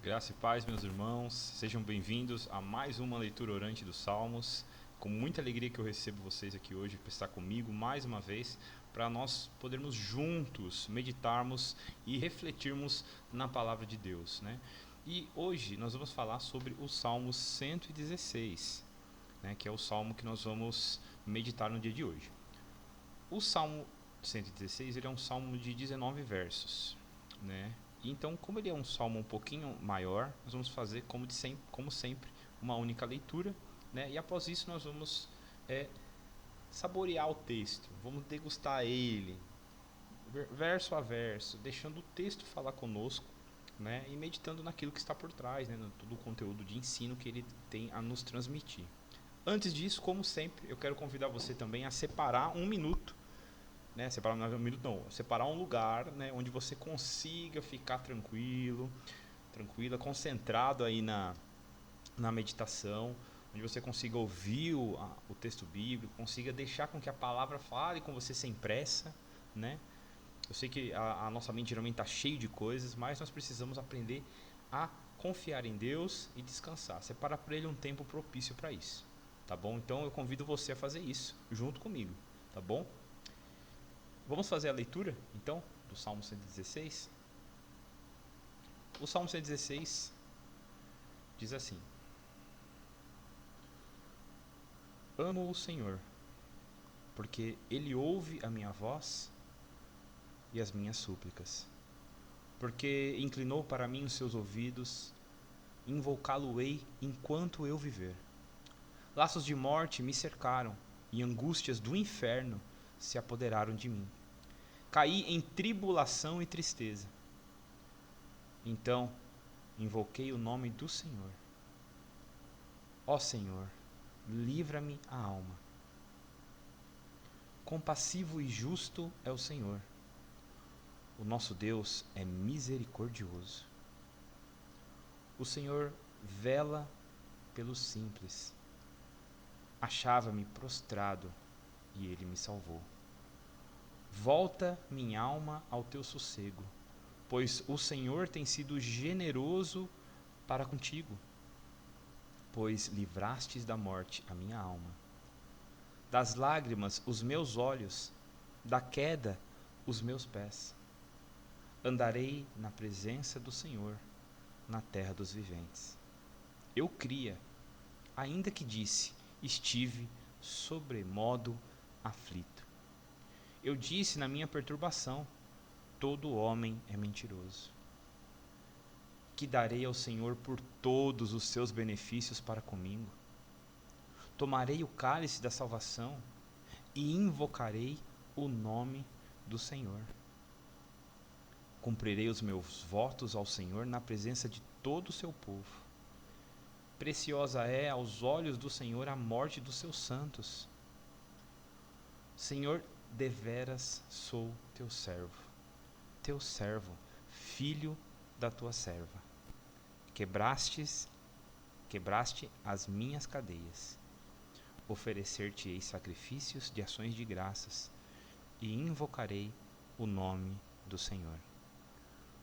Graça e paz, meus irmãos, sejam bem-vindos a mais uma leitura orante dos Salmos. Com muita alegria que eu recebo vocês aqui hoje para estar comigo mais uma vez, para nós podermos juntos meditarmos e refletirmos na palavra de Deus, né? E hoje nós vamos falar sobre o Salmo 116, né, que é o salmo que nós vamos meditar no dia de hoje. O Salmo 116 ele é um salmo de 19 versos, né? Então, como ele é um salmo um pouquinho maior, nós vamos fazer como sempre uma única leitura, né? E após isso nós vamos é, saborear o texto, vamos degustar ele, verso a verso, deixando o texto falar conosco, né? E meditando naquilo que está por trás, né? No todo o conteúdo de ensino que ele tem a nos transmitir. Antes disso, como sempre, eu quero convidar você também a separar um minuto, né? Separar um minuto não, separar um lugar, né, onde você consiga ficar tranquila, concentrado aí na meditação, onde você consiga ouvir o texto bíblico, consiga deixar com que a palavra fale com você sem pressa, né? Eu sei que a nossa mente geralmente está cheia de coisas, mas nós precisamos aprender a confiar em Deus e descansar. Separar para Ele um tempo propício para isso, tá bom? Então eu convido você a fazer isso junto comigo, tá bom? Vamos fazer a leitura, então, do Salmo 116? O Salmo 116 diz assim: Amo o Senhor, porque Ele ouve a minha voz e as minhas súplicas. Porque inclinou para mim os seus ouvidos, invocá-lo-ei enquanto eu viver. Laços de morte me cercaram, e angústias do inferno se apoderaram de mim. Caí em tribulação e tristeza. Então invoquei o nome do Senhor. Ó Senhor, livra-me a alma. Compassivo e justo é o Senhor. O nosso Deus é misericordioso. O Senhor vela pelos simples. Achava-me prostrado e ele me salvou. Volta minha alma ao teu sossego, pois o Senhor tem sido generoso para contigo, pois livrastes da morte a minha alma. Das lágrimas os meus olhos, da queda os meus pés. Andarei na presença do Senhor, na terra dos viventes. Eu cria, ainda que disse, estive sobremodo aflito. Eu disse na minha perturbação, todo homem é mentiroso. Que darei ao Senhor por todos os seus benefícios para comigo? Tomarei o cálice da salvação e invocarei o nome do Senhor. Cumprirei os meus votos ao Senhor na presença de todo o seu povo. Preciosa é aos olhos do Senhor a morte dos seus santos. Senhor, deveras sou teu servo, filho da tua serva. Quebraste as minhas cadeias. Oferecer-te-ei sacrifícios de ações de graças e invocarei o nome do Senhor.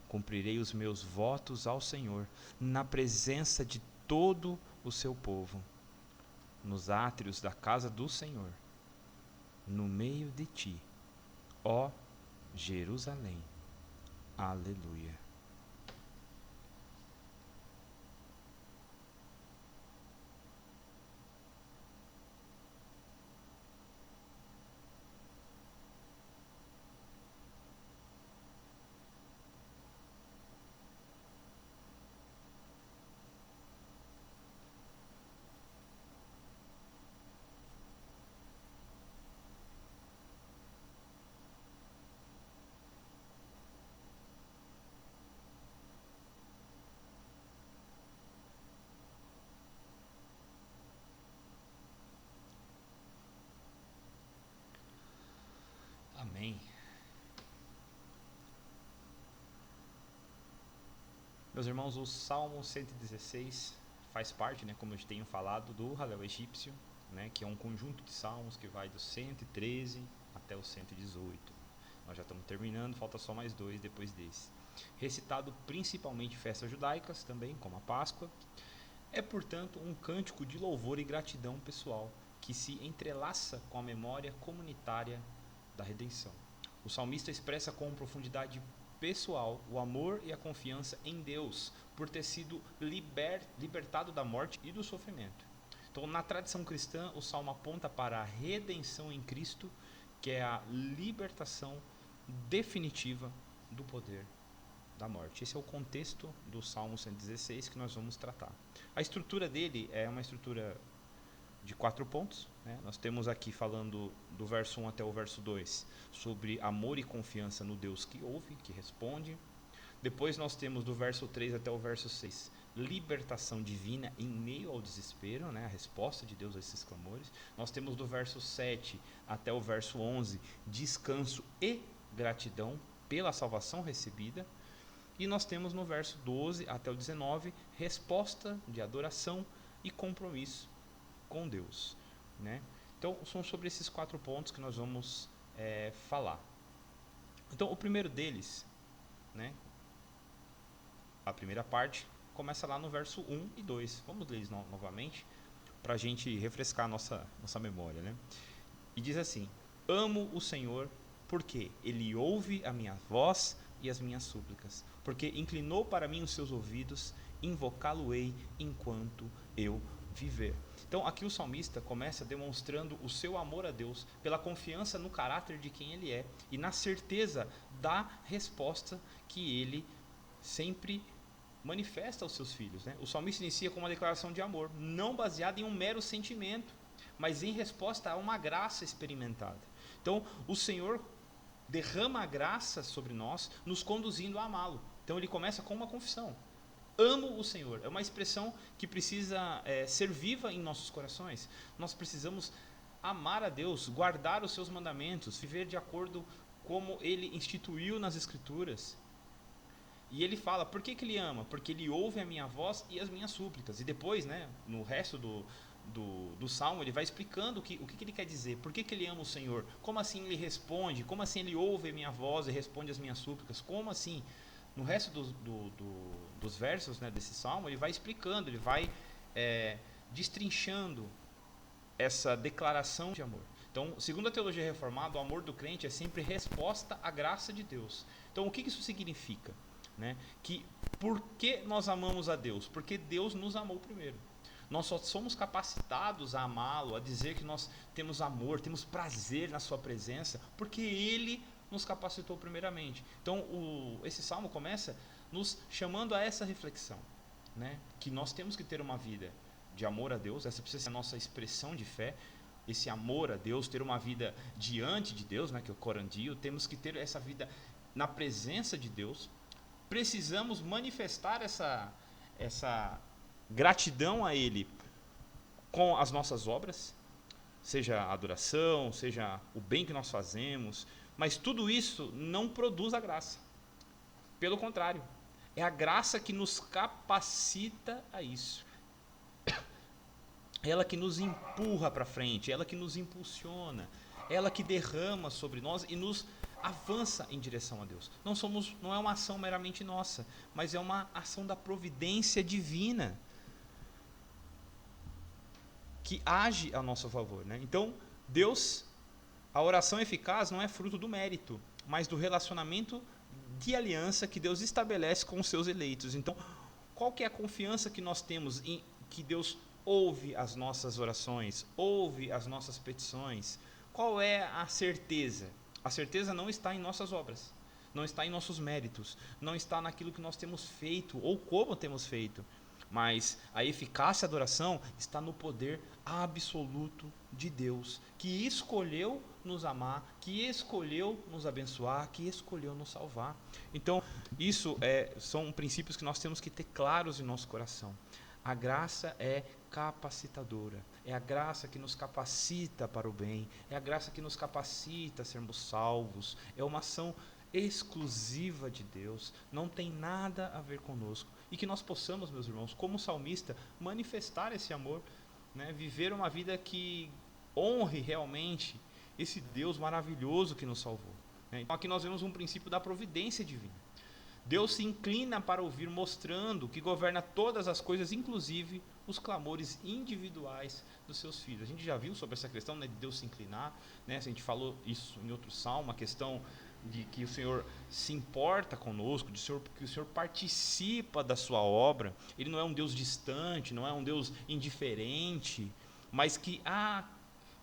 Cumprirei os meus votos ao Senhor na presença de todo o seu povo, nos átrios da casa do Senhor, no meio de ti, ó Jerusalém. Aleluia. Amém. Meus irmãos, o Salmo 116 faz parte, né, como eu tenho falado, do Halel egípcio, né, que é um conjunto de salmos que vai do 113 até o 118. Nós já estamos terminando, falta só mais dois depois desse. recitado principalmente em festas judaicas também, como a Páscoa. É, portanto, um cântico de louvor e gratidão pessoal, que se entrelaça com a memória comunitária da redenção. O salmista expressa com profundidade pessoal o amor e a confiança em Deus, por ter sido libertado da morte e do sofrimento. Então, na tradição cristã, o salmo aponta para a redenção em Cristo, que é a libertação definitiva do poder da morte. Esse é o contexto do Salmo 116 que nós vamos tratar. A estrutura dele é uma estrutura de 4 pontos, né? Nós temos aqui falando do verso 1 até o verso 2 sobre amor e confiança no Deus que ouve, que responde. Depois nós temos do verso 3 até o verso 6 libertação divina em meio ao desespero, né? A resposta de Deus a esses clamores. Nós temos do verso 7 até o verso 11 descanso e gratidão pela salvação recebida. E nós temos no verso 12 até o 19 resposta de adoração e compromisso com Deus, né? Então são sobre esses 4 pontos que nós vamos falar. Então o primeiro deles, né, a primeira parte começa lá no verso 1 e 2. Vamos ler eles novamente para a gente refrescar a nossa memória, né? E diz assim: amo o Senhor porque Ele ouve a minha voz e as minhas súplicas, porque inclinou para mim os seus ouvidos, invocá-lo-ei enquanto eu viver. Então aqui o salmista começa demonstrando o seu amor a Deus pela confiança no caráter de quem Ele é e na certeza da resposta que Ele sempre manifesta aos seus filhos, né? O salmista inicia com uma declaração de amor, não baseada em um mero sentimento, mas em resposta a uma graça experimentada. Então o Senhor derrama a graça sobre nós, nos conduzindo a amá-lo. Então ele começa com uma confissão: amo o Senhor. É uma expressão que precisa ser viva em nossos corações. Nós precisamos amar a Deus, guardar os seus mandamentos, viver de acordo como Ele instituiu nas Escrituras. E ele fala, por que ele ama? Porque Ele ouve a minha voz e as minhas súplicas. E depois, né, no resto do Salmo, ele vai explicando o que ele quer dizer, por que ele ama o Senhor, como assim Ele responde, como assim Ele ouve a minha voz e responde as minhas súplicas, como assim? No resto dos versos, né, desse Salmo, ele vai explicando, ele vai destrinchando essa declaração de amor. Então, segundo a teologia reformada, o amor do crente é sempre resposta à graça de Deus. Então, o que isso significa? Né? Que por que nós amamos a Deus? Porque Deus nos amou primeiro. Nós só somos capacitados a amá-lo, a dizer que nós temos amor, temos prazer na sua presença, porque Ele nos capacitou primeiramente. Então esse salmo começa nos chamando a essa reflexão, né? Que nós temos que ter uma vida de amor a Deus, essa precisa ser a nossa expressão de fé, esse amor a Deus, ter uma vida diante de Deus, né? Que é o corandio, temos que ter essa vida na presença de Deus. Precisamos manifestar essa gratidão a Ele com as nossas obras, seja a adoração, seja o bem que nós fazemos, mas tudo isso não produz a graça. Pelo contrário, é a graça que nos capacita a isso. Ela que nos empurra para frente, ela que nos impulsiona, ela que derrama sobre nós e nos avança em direção a Deus. Não é uma ação meramente nossa, mas é uma ação da providência divina que age a nosso favor, né? Então, Deus, a oração eficaz não é fruto do mérito, mas do relacionamento de aliança que Deus estabelece com os seus eleitos. Então, qual que é a confiança que nós temos em que Deus ouve as nossas orações, ouve as nossas petições? Qual é a certeza? A certeza não está em nossas obras, não está em nossos méritos, não está naquilo que nós temos feito ou como temos feito, mas a eficácia da oração está no poder absoluto de Deus, que escolheu nos amar, que escolheu nos abençoar, que escolheu nos salvar. Então, isso são princípios que nós temos que ter claros em nosso coração. A graça é capacitadora, é a graça que nos capacita para o bem, é a graça que nos capacita a sermos salvos, é uma ação exclusiva de Deus, não tem nada a ver conosco. E que nós possamos, meus irmãos, como salmista, manifestar esse amor, né? Viver uma vida que honre realmente esse Deus maravilhoso que nos salvou, né? Então aqui nós vemos um princípio da providência divina. Deus se inclina para ouvir, mostrando que governa todas as coisas, inclusive os clamores individuais dos seus filhos. A gente já viu sobre essa questão, né, de Deus se inclinar, né? A gente falou isso em outro salmo, a questão de que o Senhor se importa conosco, que o Senhor participa da sua obra. Ele não é um Deus distante, não é um Deus indiferente, mas que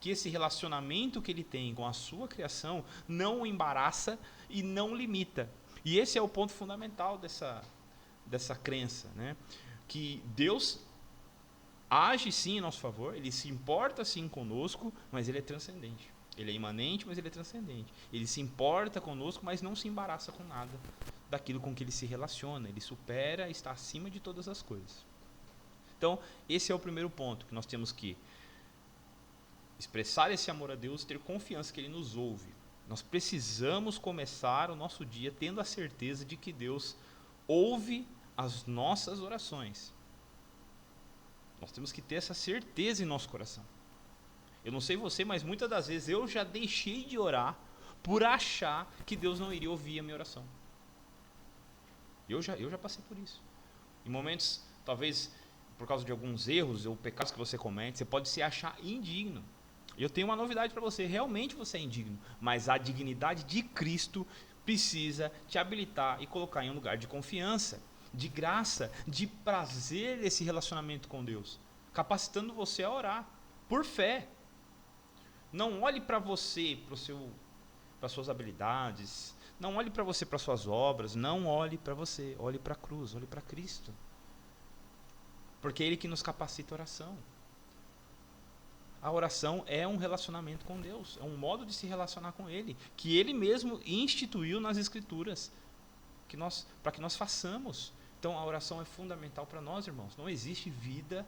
esse relacionamento que ele tem com a sua criação não o embaraça e não limita. E esse é o ponto fundamental dessa crença, né? Que Deus age sim em nosso favor, ele se importa sim conosco, mas ele é transcendente. Ele é imanente, mas ele é transcendente. Ele se importa conosco, mas não se embaraça com nada daquilo com que ele se relaciona. Ele supera, está acima de todas as coisas. Então, esse é o primeiro ponto, que nós temos que expressar esse amor a Deus e ter confiança que ele nos ouve. Nós precisamos começar o nosso dia tendo a certeza de que Deus ouve as nossas orações. Nós temos que ter essa certeza em nosso coração. Eu não sei você, mas muitas das vezes eu já deixei de orar por achar que Deus não iria ouvir a minha oração. Eu já passei por isso. Em momentos, talvez por causa de alguns erros ou pecados que você comete, você pode se achar indigno. Eu tenho uma novidade para você, realmente você é indigno, mas a dignidade de Cristo precisa te habilitar e colocar em um lugar de confiança, de graça, de prazer esse relacionamento com Deus, capacitando você a orar, por fé. Não olhe para você, para suas habilidades, não olhe para você, para suas obras, não olhe para você, olhe para a cruz, olhe para Cristo, porque é Ele que nos capacita a oração. A oração é um relacionamento com Deus, é um modo de se relacionar com Ele, que Ele mesmo instituiu nas Escrituras, para que nós façamos. Então a oração é fundamental para nós, irmãos. Não existe vida,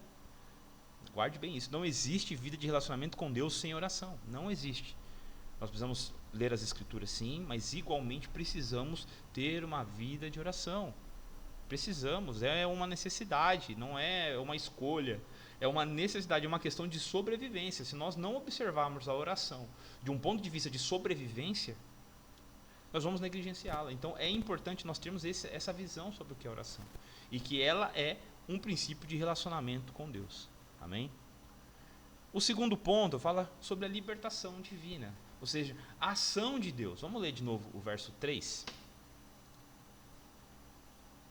guarde bem isso, não existe vida de relacionamento com Deus sem oração, não existe. Nós precisamos ler as Escrituras sim, mas igualmente precisamos ter uma vida de oração. Precisamos, é uma necessidade, não é uma escolha. É uma necessidade, é uma questão de sobrevivência. Se nós não observarmos a oração de um ponto de vista de sobrevivência, nós vamos negligenciá-la. Então é importante nós termos essa visão sobre o que é oração. E que ela é um princípio de relacionamento com Deus. Amém? O segundo ponto fala sobre a libertação divina. Ou seja, a ação de Deus. Vamos ler de novo o verso 3.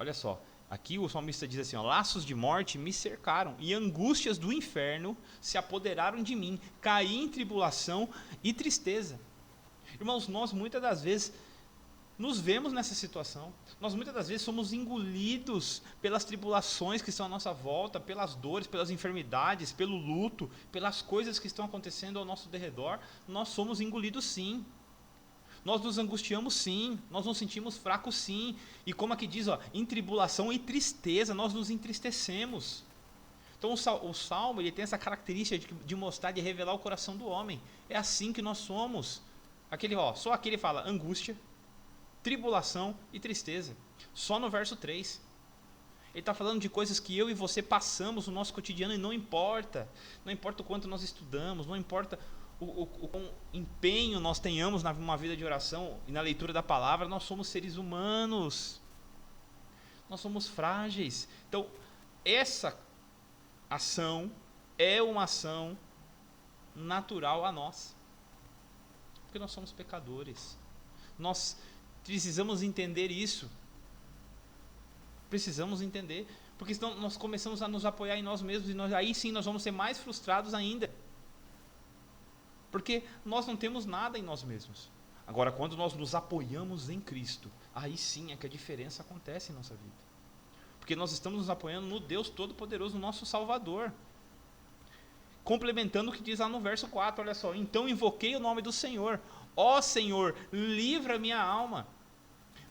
Olha só. Aqui o salmista diz assim, ó, laços de morte me cercaram e angústias do inferno se apoderaram de mim, caí em tribulação e tristeza. Irmãos, nós muitas das vezes nos vemos nessa situação, nós muitas das vezes somos engolidos pelas tribulações que estão à nossa volta, pelas dores, pelas enfermidades, pelo luto, pelas coisas que estão acontecendo ao nosso derredor, nós somos engolidos sim. Nós nos angustiamos sim, nós nos sentimos fracos sim, e como aqui diz, ó, em tribulação e tristeza, nós nos entristecemos. Então o Salmo ele tem essa característica de mostrar, de revelar o coração do homem. É assim que nós somos. Só aqui ele fala angústia, tribulação e tristeza. Só no verso 3. Ele está falando de coisas que eu e você passamos no nosso cotidiano e não importa. Não importa o quanto nós estudamos, não importa o empenho nós tenhamos numa vida de oração e na leitura da palavra, nós somos seres humanos, nós somos frágeis. Então essa ação é uma ação natural a nós, porque nós somos pecadores. Nós precisamos entender isso, porque senão nós começamos a nos apoiar em nós mesmos e aí sim nós vamos ser mais frustrados ainda. Porque nós não temos nada em nós mesmos. Agora, quando nós nos apoiamos em Cristo, aí sim é que a diferença acontece em nossa vida. Porque nós estamos nos apoiando no Deus Todo-Poderoso, nosso Salvador. Complementando o que diz lá no verso 4, olha só. Então invoquei o nome do Senhor. Ó Senhor, livra minha alma.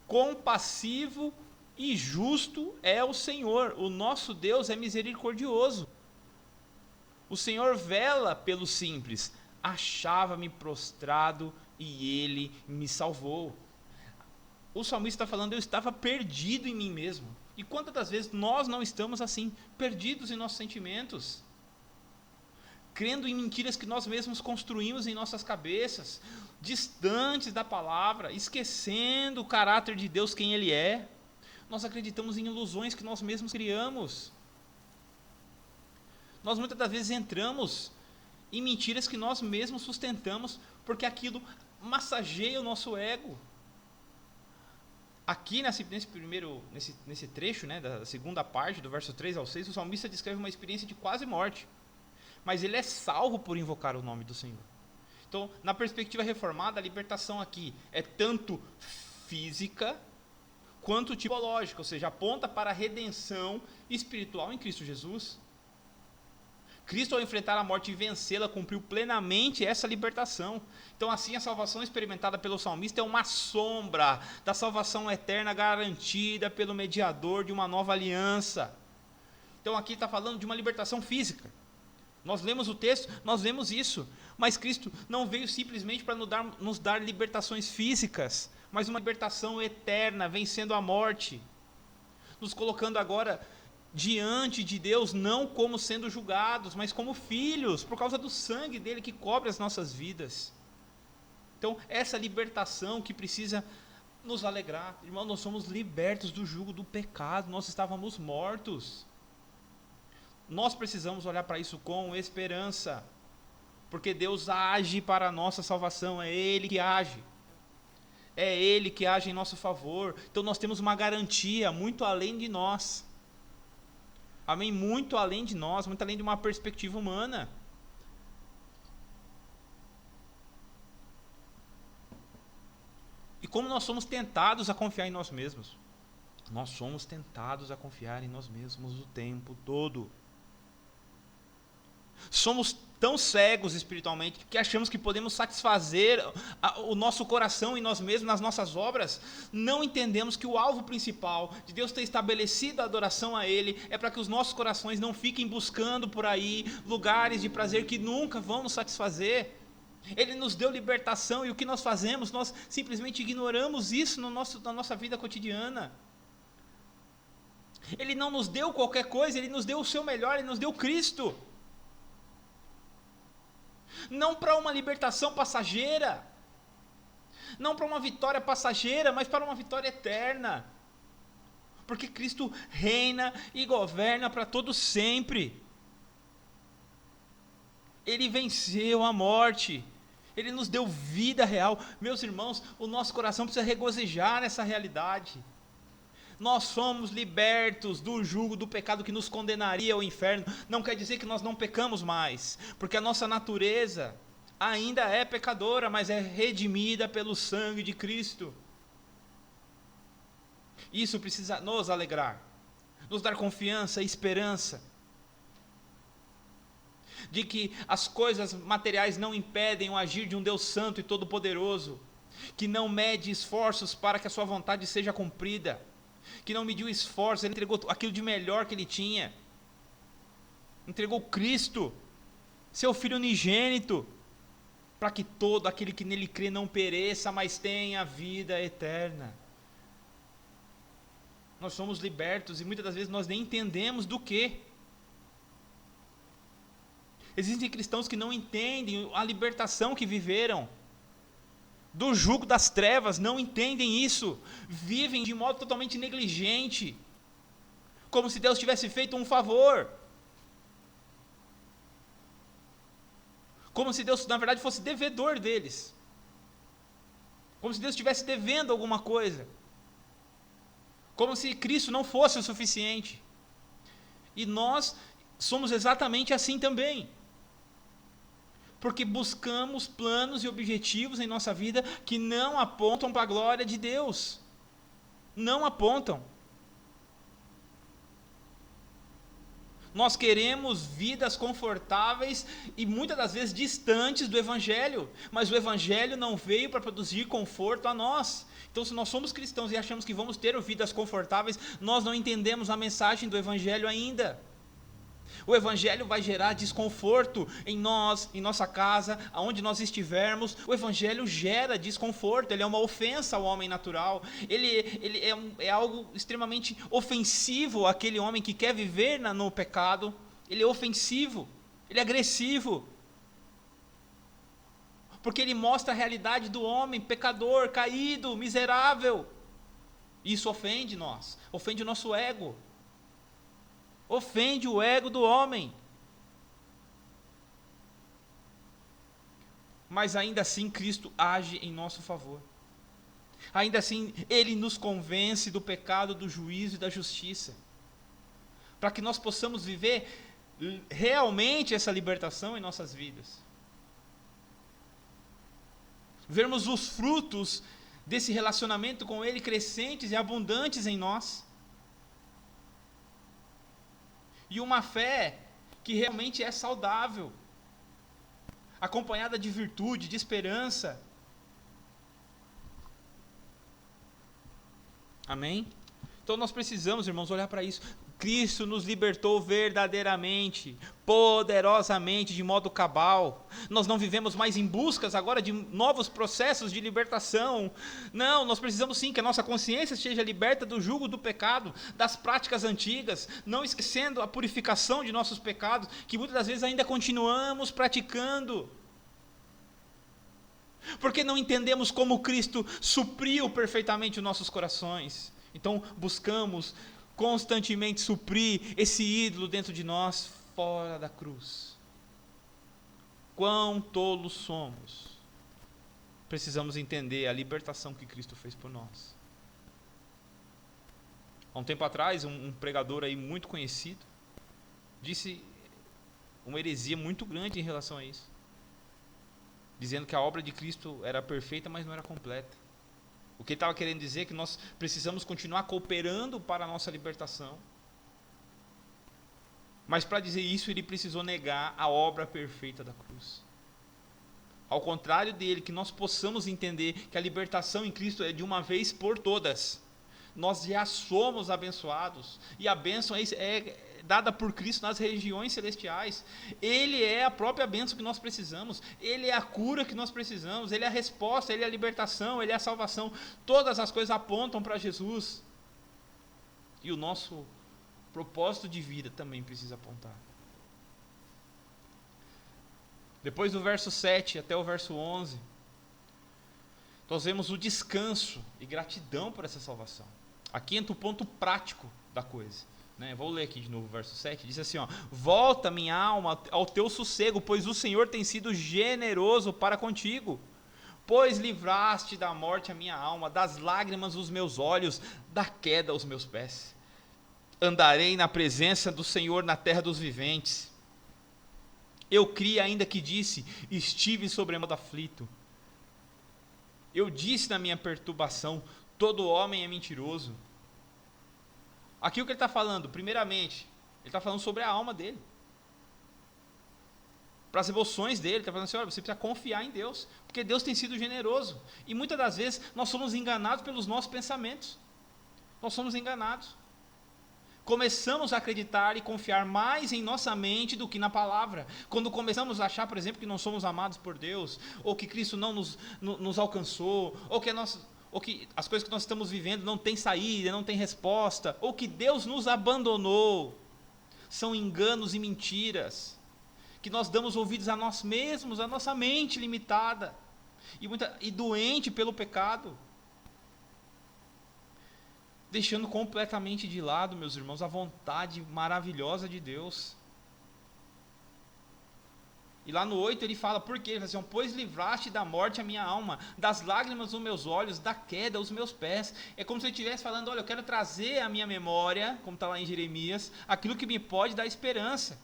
Compassivo e justo é o Senhor. O nosso Deus é misericordioso. O Senhor vela pelos simples. Achava-me prostrado e Ele me salvou. O salmista está falando, eu estava perdido em mim mesmo. E quantas das vezes nós não estamos assim, perdidos em nossos sentimentos, crendo em mentiras que nós mesmos construímos em nossas cabeças, distantes da palavra, esquecendo o caráter de Deus, quem Ele é, Nós acreditamos em ilusões que nós mesmos criamos. Nós muitas das vezes entramos em mentiras que nós mesmos sustentamos, porque aquilo massageia o nosso ego. Aqui nesse trecho, né, da segunda parte, do verso 3 ao 6, o salmista descreve uma experiência de quase morte. Mas ele é salvo por invocar o nome do Senhor. Então, na perspectiva reformada, a libertação aqui é tanto física quanto tipológica, ou seja, aponta para a redenção espiritual em Cristo Jesus. Cristo, ao enfrentar a morte e vencê-la, cumpriu plenamente essa libertação. Então, assim, a salvação experimentada pelo salmista é uma sombra da salvação eterna garantida pelo mediador de uma nova aliança. Então, aqui está falando de uma libertação física. Nós lemos o texto, nós vemos isso, mas Cristo não veio simplesmente para nos dar libertações físicas, mas uma libertação eterna, vencendo a morte, nos colocando agora diante de Deus, não como sendo julgados, mas como filhos, por causa do sangue dele que cobre as nossas vidas. Então, essa libertação que precisa nos alegrar. Irmão, nós somos libertos do jugo do pecado, nós estávamos mortos. Nós precisamos olhar para isso com esperança, porque Deus age para a nossa salvação, é Ele que age. É Ele que age em nosso favor. Então nós temos uma garantia muito além de nós. Amém? Muito além de nós, muito além de uma perspectiva humana. E como nós somos tentados a confiar em nós mesmos? Nós somos tentados a confiar em nós mesmos o tempo todo. Somos tão cegos espiritualmente que achamos que podemos satisfazer o nosso coração em nós mesmos, nas nossas obras. Não entendemos que o alvo principal de Deus ter estabelecido a adoração a Ele é para que os nossos corações não fiquem buscando por aí lugares de prazer que nunca vão nos satisfazer. Ele nos deu libertação e o que nós fazemos? Nós simplesmente ignoramos isso na nossa vida cotidiana. Ele não nos deu qualquer coisa, Ele nos deu o seu melhor, Ele nos deu Cristo. Não para uma libertação passageira, não para uma vitória passageira, mas para uma vitória eterna, porque Cristo reina e governa para todo sempre. Ele venceu a morte, Ele nos deu vida real. Meus irmãos, o nosso coração precisa regozijar nessa realidade. Nós somos libertos do jugo do pecado que nos condenaria ao inferno. Não quer dizer que nós não pecamos mais, porque a nossa natureza ainda é pecadora, mas é redimida pelo sangue de Cristo. Isso precisa nos alegrar, nos dar confiança e esperança de que as coisas materiais não impedem o agir de um Deus santo e todo-poderoso, que não mede esforços para que a sua vontade seja cumprida, que não mediu esforço. Ele entregou aquilo de melhor que ele tinha, entregou Cristo, seu Filho unigênito, para que todo aquele que nele crê não pereça, mas tenha vida eterna. Nós somos libertos e muitas das vezes nós nem entendemos do que. Existem cristãos que não entendem a libertação que viveram do jugo das trevas, não entendem isso, vivem de modo totalmente negligente, como se Deus tivesse feito um favor, como se Deus na verdade fosse devedor deles, como se Deus estivesse devendo alguma coisa, como se Cristo não fosse o suficiente. E nós somos exatamente assim também, porque buscamos planos e objetivos em nossa vida que não apontam para a glória de Deus. Não apontam. Nós queremos vidas confortáveis e muitas das vezes distantes do Evangelho, mas o Evangelho não veio para produzir conforto a nós. Então, se nós somos cristãos e achamos que vamos ter vidas confortáveis, nós não entendemos a mensagem do Evangelho ainda. O Evangelho vai gerar desconforto em nós, em nossa casa, aonde nós estivermos. O Evangelho gera desconforto, ele é uma ofensa ao homem natural, ele é algo extremamente ofensivo àquele homem que quer viver no pecado. Ele é ofensivo, ele é agressivo, porque ele mostra a realidade do homem pecador, caído, miserável. Isso ofende nós, ofende o nosso ego, ofende o ego do homem. Mas ainda assim Cristo age em nosso favor. Ainda assim Ele nos convence do pecado, do juízo e da justiça, para que nós possamos viver realmente essa libertação em nossas vidas. Vermos os frutos desse relacionamento com Ele crescentes e abundantes em nós. E uma fé que realmente é saudável, acompanhada de virtude, de esperança. Amém? Então nós precisamos, irmãos, olhar para isso. Cristo nos libertou verdadeiramente, poderosamente, de modo cabal. Nós não vivemos mais em buscas agora de novos processos de libertação. Não, nós precisamos sim que a nossa consciência seja liberta do jugo do pecado, das práticas antigas, não esquecendo a purificação de nossos pecados, que muitas das vezes ainda continuamos praticando. Porque não entendemos como Cristo supriu perfeitamente os nossos corações. Então buscamos constantemente suprir esse ídolo dentro de nós, fora da cruz. Quão tolos somos. Precisamos entender a libertação que Cristo fez por nós. Há um tempo atrás, um pregador aí muito conhecido disse uma heresia muito grande em relação a isso, dizendo que a obra de Cristo era perfeita, mas não era completa. O que ele estava querendo dizer é que nós precisamos continuar cooperando para a nossa libertação. Mas para dizer isso, ele precisou negar a obra perfeita da cruz. Ao contrário dele, que nós possamos entender que a libertação em Cristo é de uma vez por todas. Nós já somos abençoados, e a bênção é dada por Cristo nas regiões celestiais. Ele é a própria bênção que nós precisamos, Ele é a cura que nós precisamos, Ele é a resposta, Ele é a libertação, Ele é a salvação. Todas as coisas apontam para Jesus, e o nosso propósito de vida também precisa apontar. Depois do verso 7 até o verso 11, nós vemos o descanso e gratidão por essa salvação. Aqui entra o ponto prático da coisa, né? Vou ler aqui de novo o verso 7, diz assim, volta minha alma ao teu sossego, pois o Senhor tem sido generoso para contigo, pois livraste da morte a minha alma, das lágrimas os meus olhos, da queda os meus pés. Andarei na presença do Senhor na terra dos viventes. Eu criei ainda que disse, estive sobremodo aflito. Eu disse na minha perturbação, todo homem é mentiroso. Aqui o que ele está falando, primeiramente, ele está falando sobre a alma dele, para as emoções dele. Ele está falando assim, olha, você precisa confiar em Deus, porque Deus tem sido generoso, e muitas das vezes nós somos enganados pelos nossos pensamentos, nós somos enganados, começamos a acreditar e confiar mais em nossa mente do que na palavra, quando começamos a achar, por exemplo, que não somos amados por Deus, ou que Cristo não nos alcançou, ou que as coisas que nós estamos vivendo não tem saída, não tem resposta, ou que Deus nos abandonou. São enganos e mentiras, que nós damos ouvidos a nós mesmos, a nossa mente limitada, e doente pelo pecado, deixando completamente de lado, meus irmãos, a vontade maravilhosa de Deus. E lá no 8 ele fala, por quê? Ele fala assim, pois livraste da morte a minha alma, das lágrimas os meus olhos, da queda os meus pés. É como se ele estivesse falando, olha, eu quero trazer à minha memória, como está lá em Jeremias, aquilo que me pode dar esperança.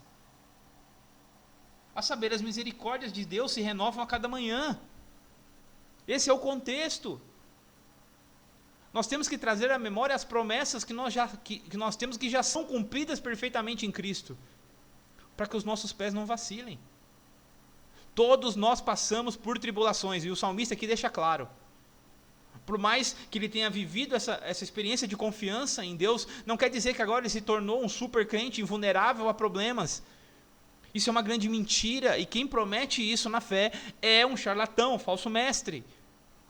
A saber, as misericórdias de Deus se renovam a cada manhã. Esse é o contexto. Nós temos que trazer à memória as promessas que nós temos, que já são cumpridas perfeitamente em Cristo, para que os nossos pés não vacilem. Todos nós passamos por tribulações, e o salmista aqui deixa claro. Por mais que ele tenha vivido essa experiência de confiança em Deus, não quer dizer que agora ele se tornou um super crente invulnerável a problemas. Isso é uma grande mentira, e quem promete isso na fé é um charlatão, um falso mestre.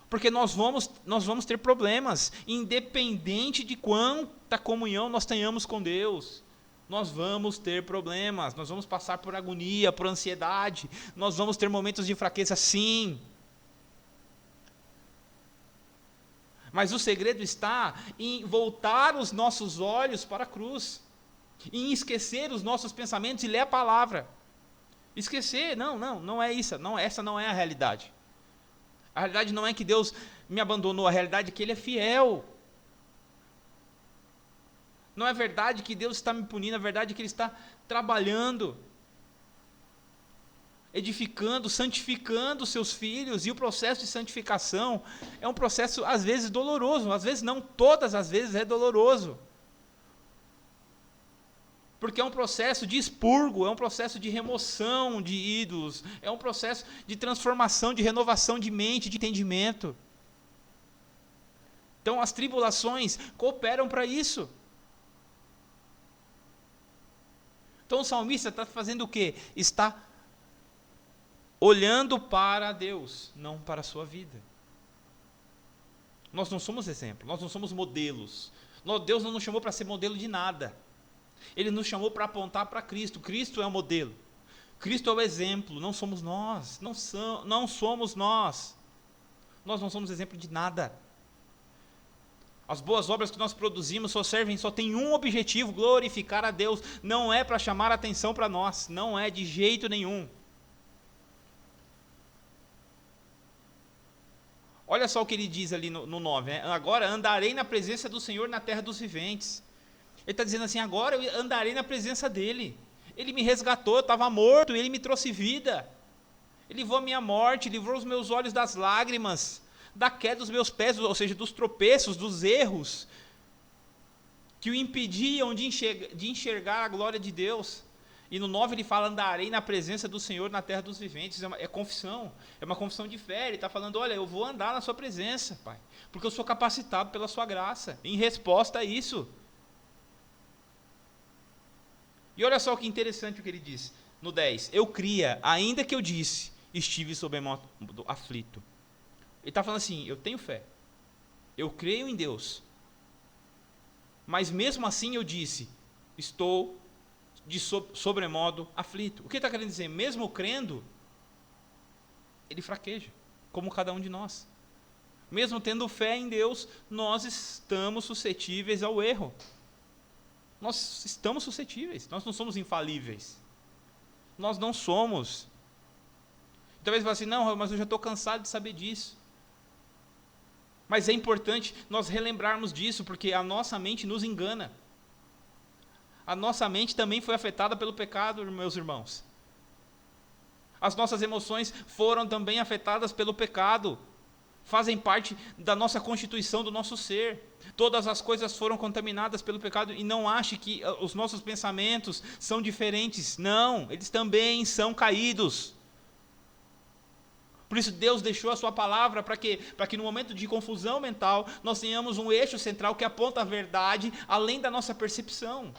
Porque nós vamos ter problemas, independente de quanta comunhão nós tenhamos com Deus. Nós vamos ter problemas, nós vamos passar por agonia, por ansiedade, nós vamos ter momentos de fraqueza, sim. Mas o segredo está em voltar os nossos olhos para a cruz, em esquecer os nossos pensamentos e ler a palavra. Esquecer, não é isso, essa não é a realidade. A realidade não é que Deus me abandonou, a realidade é que Ele é fiel. Não é verdade que Deus está me punindo, a verdade é que Ele está trabalhando, edificando, santificando os seus filhos, e o processo de santificação é um processo às vezes doloroso, às vezes não, todas as vezes é doloroso. Porque é um processo de expurgo, é um processo de remoção de ídolos, é um processo de transformação, de renovação de mente, de entendimento. Então as tribulações cooperam para isso. Então o salmista está fazendo o quê? Está olhando para Deus, não para a sua vida. Nós não somos exemplo, nós não somos modelos. Deus não nos chamou para ser modelo de nada. Ele nos chamou para apontar para Cristo. Cristo é o modelo. Cristo é o exemplo, não somos nós. Não somos nós. Nós não somos exemplo de nada. As boas obras que nós produzimos só tem um objetivo: glorificar a Deus. Não é para chamar a atenção para nós. Não é de jeito nenhum. Olha só o que ele diz ali no 9. Agora andarei na presença do Senhor na terra dos viventes. Ele está dizendo assim: agora eu andarei na presença dEle. Ele me resgatou, eu estava morto, Ele me trouxe vida. Ele livrou a minha morte, livrou os meus olhos das lágrimas, da queda dos meus pés, ou seja, dos tropeços, dos erros, que o impediam de enxergar a glória de Deus. E no 9 ele fala: andarei na presença do Senhor na terra dos viventes. É confissão, é uma confissão de fé. Ele está falando: olha, eu vou andar na sua presença, Pai, porque eu sou capacitado pela sua graça, em resposta a isso. E olha só que interessante o que ele diz no 10: eu cria, ainda que eu disse, estive sob modo aflito. Ele está falando assim: eu tenho fé, eu creio em Deus, mas mesmo assim eu disse, estou de sobremodo aflito. O que ele está querendo dizer? Mesmo crendo, ele fraqueja, como cada um de nós. Mesmo tendo fé em Deus, nós estamos suscetíveis ao erro. Nós estamos suscetíveis, nós não somos infalíveis. Nós não somos. Talvez você fale assim: não, mas eu já estou cansado de saber disso. Mas é importante nós relembrarmos disso, porque a nossa mente nos engana. A nossa mente também foi afetada pelo pecado, meus irmãos. As nossas emoções foram também afetadas pelo pecado. Fazem parte da nossa constituição, do nosso ser. Todas as coisas foram contaminadas pelo pecado. E não ache que os nossos pensamentos são diferentes. Não, eles também são caídos. Por isso Deus deixou a sua palavra para quê? Para que no momento de confusão mental nós tenhamos um eixo central que aponta a verdade além da nossa percepção.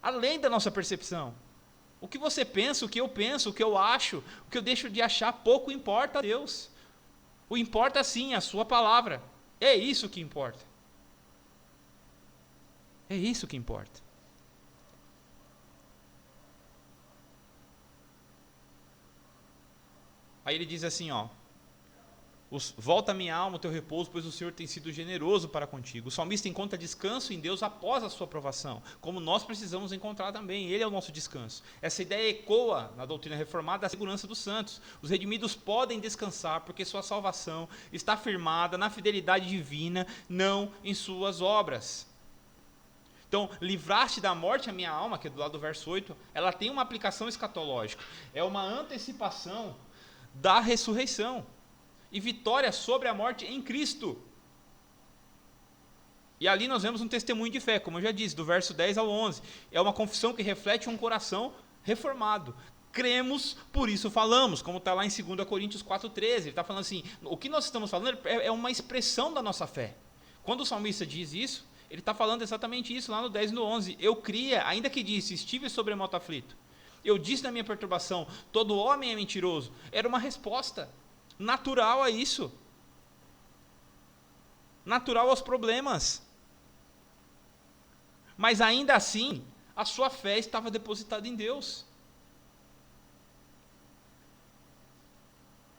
Além da nossa percepção. O que você pensa, o que eu penso, o que eu acho, o que eu deixo de achar, pouco importa a Deus. O importa sim a sua palavra. É isso que importa. É isso que importa. Aí ele diz assim, volta minha alma ao teu repouso, pois o Senhor tem sido generoso para contigo. O salmista encontra descanso em Deus após a sua provação, como nós precisamos encontrar também. Ele é o nosso descanso. Essa ideia ecoa na doutrina reformada a segurança dos santos. Os redimidos podem descansar porque sua salvação está firmada na fidelidade divina, não em suas obras. Então, livraste da morte a minha alma, que é do lado do verso 8, ela tem uma aplicação escatológica. É uma antecipação da ressurreição e vitória sobre a morte em Cristo. E ali nós vemos um testemunho de fé, como eu já disse, do verso 10 ao 11. É uma confissão que reflete um coração reformado. Cremos, por isso falamos, como está lá em 2 Coríntios 4,13. Ele está falando assim, o que nós estamos falando é uma expressão da nossa fé. Quando o salmista diz isso, ele está falando exatamente isso lá no 10 e no 11. Eu cria, ainda que disse, estive sobremodo aflito. Eu disse na minha perturbação, todo homem é mentiroso. Era uma resposta natural a isso. Natural aos problemas. Mas ainda assim, a sua fé estava depositada em Deus.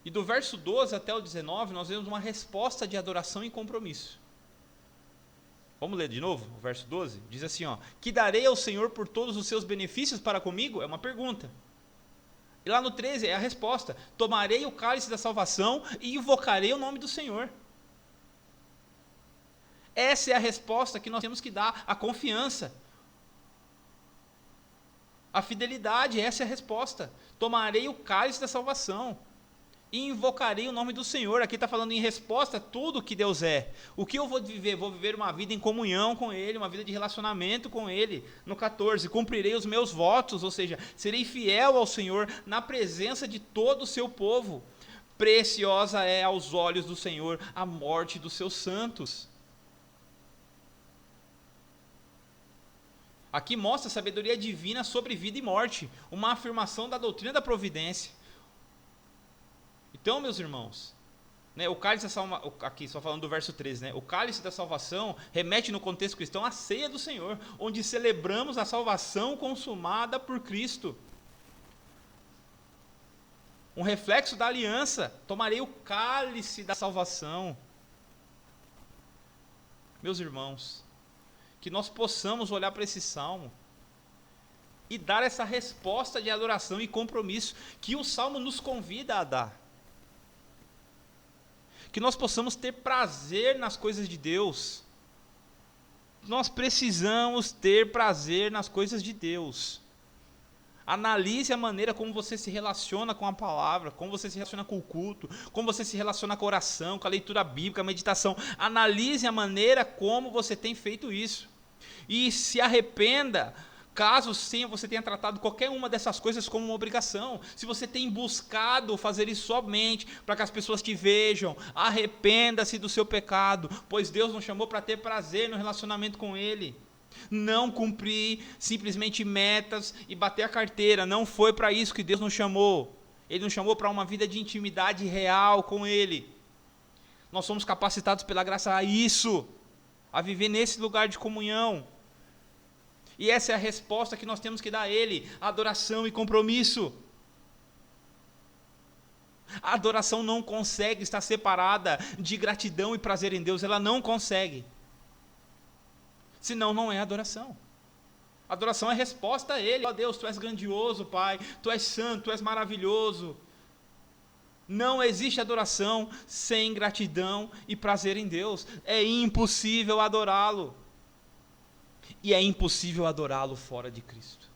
E do verso 12 até o 19, nós vemos uma resposta de adoração e compromisso. Vamos ler de novo o verso 12? Diz assim, ó: que darei ao Senhor por todos os seus benefícios para comigo? É uma pergunta. E lá no 13 é a resposta: tomarei o cálice da salvação e invocarei o nome do Senhor. Essa é a resposta que nós temos que dar, a confiança, a fidelidade. Essa é a resposta: tomarei o cálice da salvação e invocarei o nome do Senhor. Aqui está falando em resposta a tudo que Deus é. O que eu vou viver? Vou viver uma vida em comunhão com Ele, uma vida de relacionamento com Ele. No 14, cumprirei os meus votos, ou seja, serei fiel ao Senhor na presença de todo o seu povo. Preciosa é aos olhos do Senhor a morte dos seus santos. Aqui mostra a sabedoria divina sobre vida e morte, uma afirmação da doutrina da providência. Então, meus irmãos, né, o cálice da salvação, aqui só falando do verso 13, né, o cálice da salvação remete no contexto cristão à ceia do Senhor, onde celebramos a salvação consumada por Cristo. Um reflexo da aliança: tomarei o cálice da salvação. Meus irmãos, que nós possamos olhar para esse salmo e dar essa resposta de adoração e compromisso que o salmo nos convida a dar. Que nós possamos ter prazer nas coisas de Deus. Nós precisamos ter prazer nas coisas de Deus. Analise a maneira como você se relaciona com a palavra, como você se relaciona com o culto, como você se relaciona com a oração, com a leitura bíblica, a meditação. Analise a maneira como você tem feito isso. E se arrependa caso sim você tenha tratado qualquer uma dessas coisas como uma obrigação. Se você tem buscado fazer isso somente para que as pessoas te vejam, arrependa-se do seu pecado, pois Deus nos chamou para ter prazer no relacionamento com Ele. Não cumprir simplesmente metas e bater a carteira. Não foi para isso que Deus nos chamou. Ele nos chamou para uma vida de intimidade real com Ele. Nós somos capacitados pela graça a isso, a viver nesse lugar de comunhão. E essa é a resposta que nós temos que dar a Ele: adoração e compromisso. A adoração não consegue estar separada de gratidão e prazer em Deus. Ela não consegue. Senão não é adoração. Adoração é resposta a Ele. Ó Deus, Tu és grandioso, Pai. Tu és santo, Tu és maravilhoso. Não existe adoração sem gratidão e prazer em Deus. É impossível adorá-lo. E é impossível adorá-lo fora de Cristo.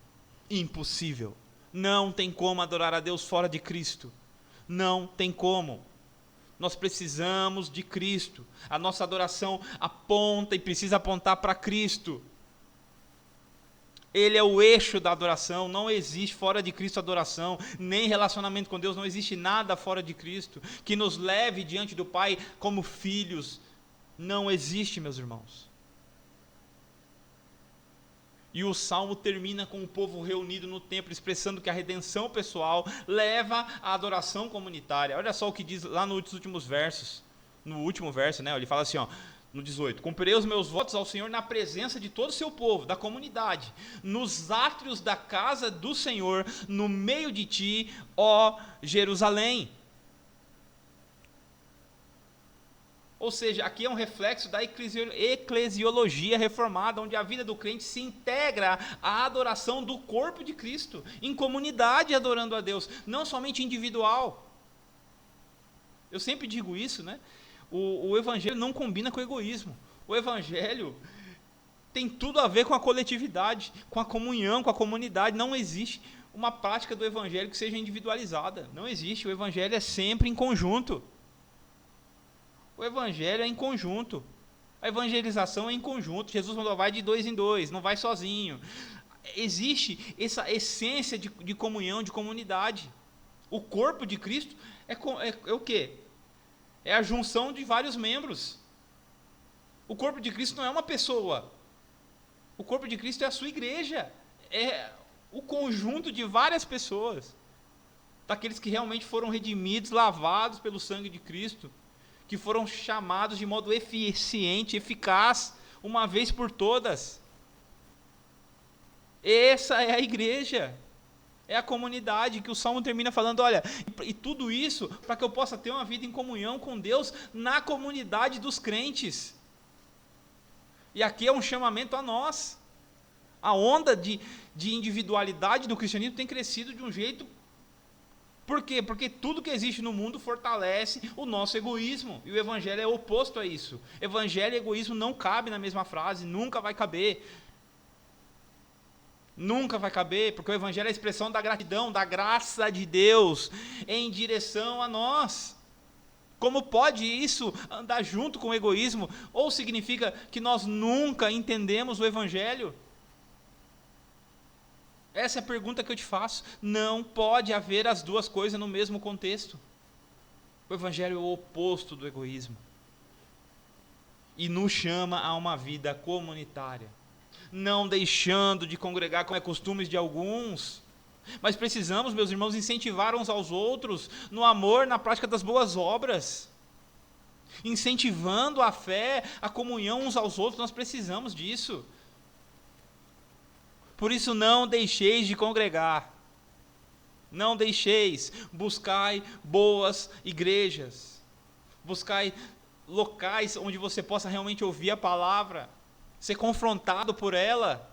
Impossível. Não tem como adorar a Deus fora de Cristo. Não tem como. Nós precisamos de Cristo. A nossa adoração aponta e precisa apontar para Cristo. Ele é o eixo da adoração. Não existe fora de Cristo adoração, nem relacionamento com Deus. Não existe nada fora de Cristo que nos leve diante do Pai como filhos. Não existe, meus irmãos. E o salmo termina com o povo reunido no templo, expressando que a redenção pessoal leva à adoração comunitária. Olha só o que diz lá nos últimos versos. No último verso, né? Ele fala assim, ó, no 18: cumprirei os meus votos ao Senhor na presença de todo o seu povo, da comunidade, nos átrios da casa do Senhor, no meio de ti, ó Jerusalém. Ou seja, aqui é um reflexo da eclesiologia reformada, onde a vida do crente se integra à adoração do corpo de Cristo, em comunidade adorando a Deus, não somente individual. Eu sempre digo isso, né? O evangelho não combina com o egoísmo. O evangelho tem tudo a ver com a coletividade, com a comunhão, com a comunidade. Não existe uma prática do evangelho que seja individualizada. Não existe. O evangelho é sempre em conjunto. O evangelho é em conjunto. A evangelização é em conjunto. Jesus mandou: vai de 2 em 2, não vai sozinho. Existe essa essência de comunhão, de comunidade. O corpo de Cristo é o quê? É a junção de vários membros. O corpo de Cristo não é uma pessoa. O corpo de Cristo é a sua igreja. É o conjunto de várias pessoas. Daqueles que realmente foram redimidos, lavados pelo sangue de Cristo, que foram chamados de modo eficiente, eficaz, uma vez por todas. Essa é a igreja. É a comunidade que o Salmo termina falando, olha, e tudo isso para que eu possa ter uma vida em comunhão com Deus na comunidade dos crentes. E aqui é um chamamento a nós. A onda de individualidade do cristianismo tem crescido de um jeito. Por quê? Porque tudo que existe no mundo fortalece o nosso egoísmo. E o evangelho é oposto a isso. Evangelho e egoísmo não cabem na mesma frase, nunca vai caber. Nunca vai caber, porque o evangelho é a expressão da gratidão, da graça de Deus em direção a nós. Como pode isso andar junto com o egoísmo? Ou significa que nós nunca entendemos o evangelho? Essa é a pergunta que eu te faço. Não pode haver as duas coisas no mesmo contexto. O evangelho é o oposto do egoísmo. E nos chama a uma vida comunitária. Não deixando de congregar como é costume de alguns, mas precisamos, meus irmãos, incentivar uns aos outros no amor, na prática das boas obras, incentivando a fé, a comunhão uns aos outros. Nós precisamos disso. Por isso não deixeis de congregar, não deixeis, buscai boas igrejas, buscai locais onde você possa realmente ouvir a palavra, ser confrontado por ela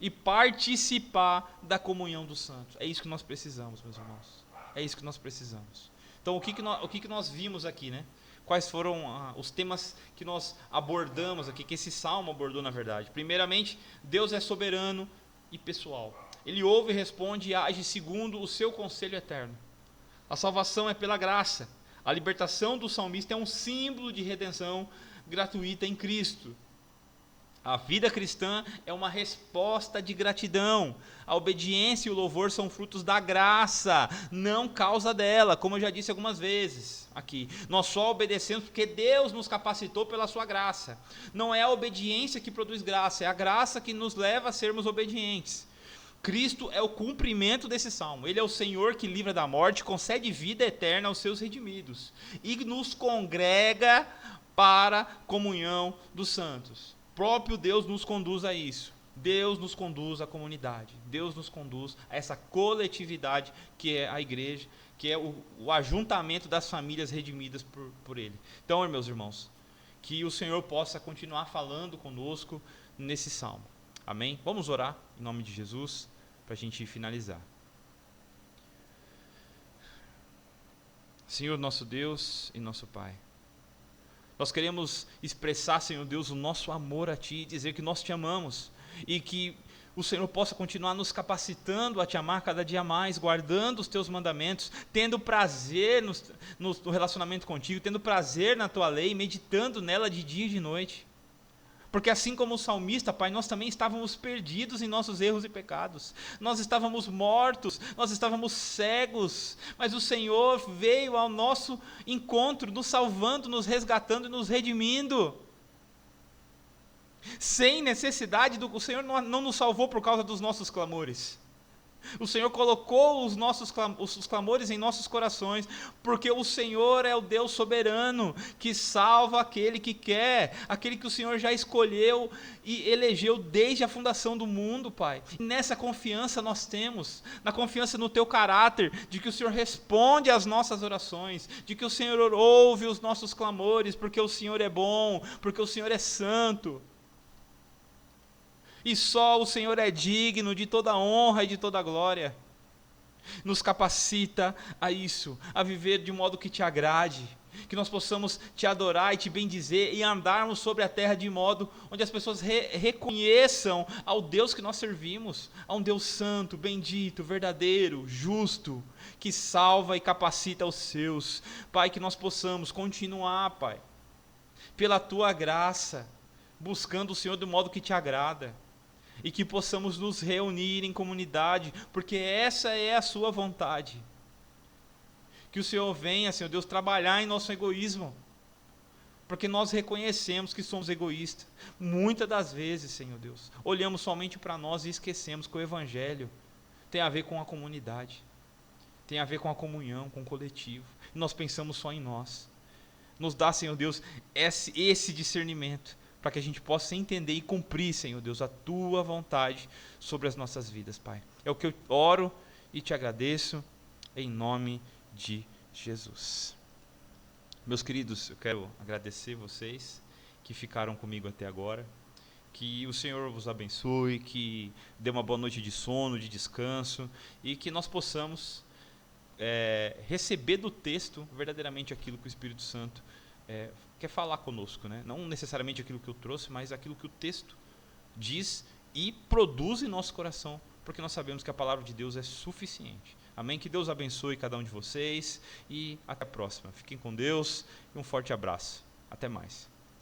e participar da comunhão dos santos. É isso que nós precisamos, meus irmãos. É isso que nós precisamos. Então, o que nós vimos aqui, né? Quais foram os temas que nós abordamos aqui, que esse salmo abordou, na verdade? Primeiramente, Deus é soberano e pessoal. Ele ouve, responde e age segundo o seu conselho eterno. A salvação é pela graça. A libertação do salmista é um símbolo de redenção gratuita em Cristo. A vida cristã é uma resposta de gratidão. A obediência e o louvor são frutos da graça, não causa dela, como eu já disse algumas vezes aqui. Nós só obedecemos porque Deus nos capacitou pela sua graça. Não é a obediência que produz graça, é a graça que nos leva a sermos obedientes. Cristo é o cumprimento desse salmo. Ele é o Senhor que livra da morte, concede vida eterna aos seus redimidos e nos congrega para a comunhão dos santos. Próprio Deus nos conduz a isso. Deus nos conduz à comunidade. Deus nos conduz a essa coletividade que é a igreja, que é o ajuntamento das famílias redimidas por Ele. Então, meus irmãos, que o Senhor possa continuar falando conosco nesse salmo. Amém? Vamos orar em nome de Jesus para a gente finalizar. Senhor, nosso Deus e nosso Pai, nós queremos expressar, Senhor Deus, o nosso amor a Ti, dizer que nós Te amamos e que o Senhor possa continuar nos capacitando a Te amar cada dia mais, guardando os Teus mandamentos, tendo prazer no relacionamento contigo, tendo prazer na Tua lei, meditando nela de dia e de noite. Porque assim como o salmista, Pai, nós também estávamos perdidos em nossos erros e pecados. Nós estávamos mortos, nós estávamos cegos, mas o Senhor veio ao nosso encontro, nos salvando, nos resgatando e nos redimindo. Sem necessidade, o Senhor não nos salvou por causa dos nossos clamores. O Senhor colocou os clamores em nossos corações, porque o Senhor é o Deus soberano, que salva aquele que quer, aquele que o Senhor já escolheu e elegeu desde a fundação do mundo, Pai. E nessa confiança nós temos, na confiança no Teu caráter, de que o Senhor responde às nossas orações, de que o Senhor ouve os nossos clamores, porque o Senhor é bom, porque o Senhor é santo. E só o Senhor é digno de toda honra e de toda glória. Nos capacita a isso, a viver de modo que Te agrade, que nós possamos Te adorar e Te bendizer e andarmos sobre a terra de modo onde as pessoas reconheçam ao Deus que nós servimos, a um Deus santo, bendito, verdadeiro, justo, que salva e capacita os seus. Pai, que nós possamos continuar, Pai, pela Tua graça, buscando o Senhor do modo que Te agrada. E que possamos nos reunir em comunidade, porque essa é a Sua vontade. Que o Senhor venha, Senhor Deus, trabalhar em nosso egoísmo, porque nós reconhecemos que somos egoístas. Muitas das vezes, Senhor Deus, olhamos somente para nós e esquecemos que o Evangelho tem a ver com a comunidade, tem a ver com a comunhão, com o coletivo. E nós pensamos só em nós. Nos dá, Senhor Deus, esse discernimento, para que a gente possa entender e cumprir, Senhor Deus, a Tua vontade sobre as nossas vidas, Pai. É o que eu oro e te agradeço, em nome de Jesus. Meus queridos, eu quero agradecer vocês que ficaram comigo até agora. Que o Senhor vos abençoe, que dê uma boa noite de sono, de descanso, e que nós possamos receber do texto verdadeiramente aquilo que o Espírito Santo quer falar conosco, né? Não necessariamente aquilo que eu trouxe, mas aquilo que o texto diz e produz em nosso coração, porque nós sabemos que a palavra de Deus é suficiente. Amém? Que Deus abençoe cada um de vocês e até a próxima. Fiquem com Deus e um forte abraço. Até mais.